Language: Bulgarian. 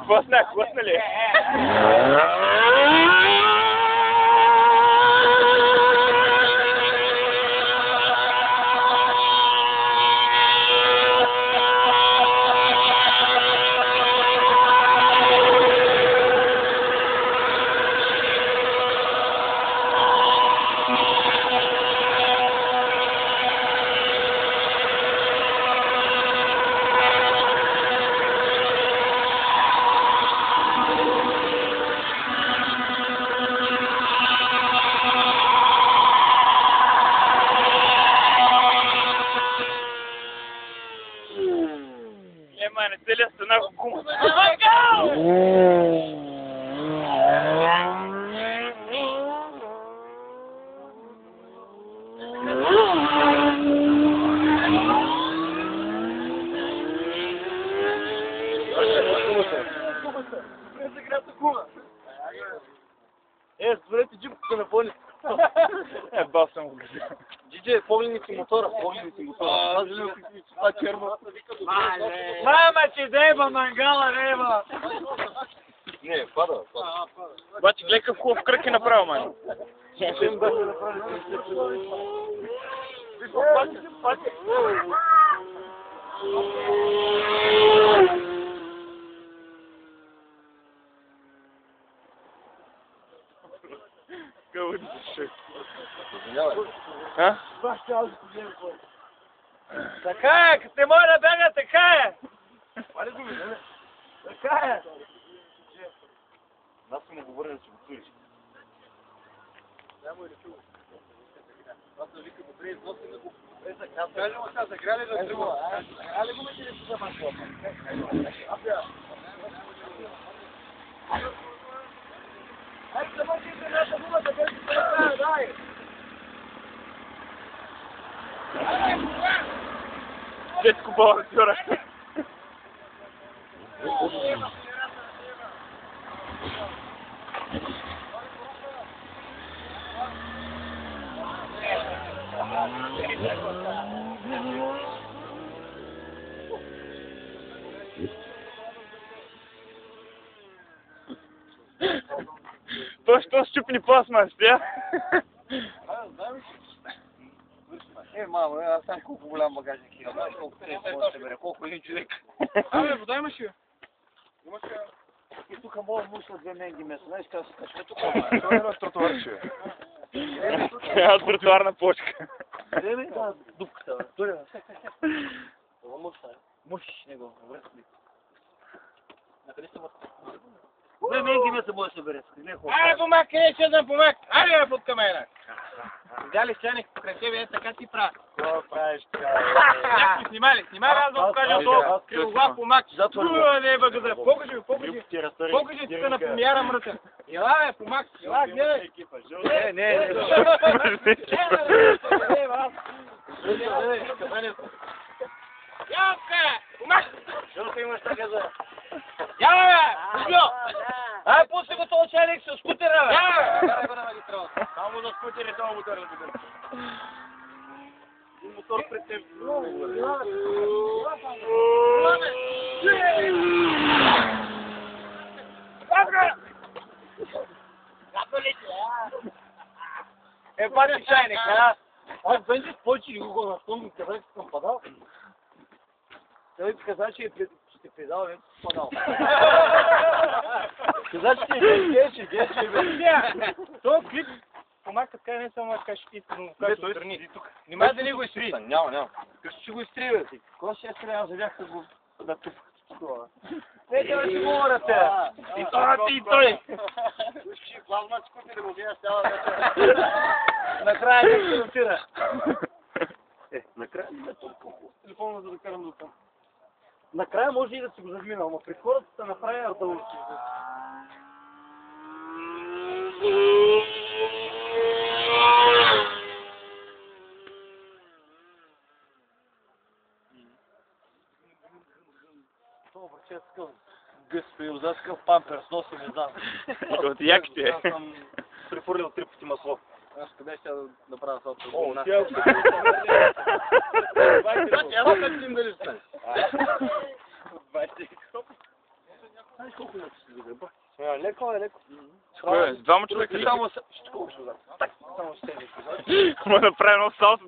Хвостна ли? Mano, ele assinou com o Разберете джип телефони. Басам. Диджей, погледните мотора. Аз виждам какви това черно. Мама, че деба мангала, неба! Не, пада. Обаче гледай какъв хубав кръг е направил, ман. Съвсем да се направи. Какво дишаш? Така е, като не може да бяга, така е! Така е! Аз съм му говорил да си го туриш. Няма и да чува. Аз да вика добре, износи на го. Кажи му сега, заграли да тръгва. Али го мече ли си за масло? Ай, да мъчи се наша дума, да къде си се направя, дай! Детско балансьора. То що щупни пластмасите, а? Мамо, аз знам колко голям багажник има. Знаеш колко трябва да се бере, колко един човек. Вода имаш ли? И тук мога мусла две менги месо. Знаеш как се качва тук? Това е на тротуарче. Трябва тротуарна почка. Къде ми да дупката, бе? Той това мусла е. Мушиш него, връзки. Накъде сте мъртви? Две менги месо може да се бере. Айде, помак, къде ще да помак? Айде, бе, под камера. Дали сяник покрай тебе, така си прави. Какво правиш така? Някой снимали, аз да покажа то кривоглав помак. Тура не е бъгъда. Покажи, покажи тук на премиера мрътен. Ела, бе, помак, ела, гледай. Не. Янка, помак. Що ти имаш така за... Яла, бе, Бубло. Ай, пусти го този чайник с скутера, бе. Яла, бе. Само на скутери това мотор да бъде. И мотор пред теб. Пати чайник, а? Аз бенче повече ли го напомни, къде съм падал? Той каза, че ще педал, не падал. Каза, че геше, бе. То клип, помака така не само да кажеш истинно, кажеш отстрани. Нима да не го изтри. Няма. Къщо ще го изтри, бе? Какво ще изтри, за бях го да тупах. Не, да си говоря, те. И това ти и той. Уши, плазма, скути да го вия цяла вечер. Накрая не се отира. Накрая не толкова телефона, за да карам до там. Накрая може и да си го задминал, но пред хората се направя да учи. Това обръче е такъв гъсто и отзад такъв памперс, носи, не знам. От яките. Аз съм префурлил 3 пъти масло. Аз къде ще да правя салто? О, тя Ела как ти им дали стане? знаеш колко леко си загреба? Леко е, леко. Кое? С двама човека ли? Само ще... Колко ще удар? Так, само ще седи. Ма направи едно салто.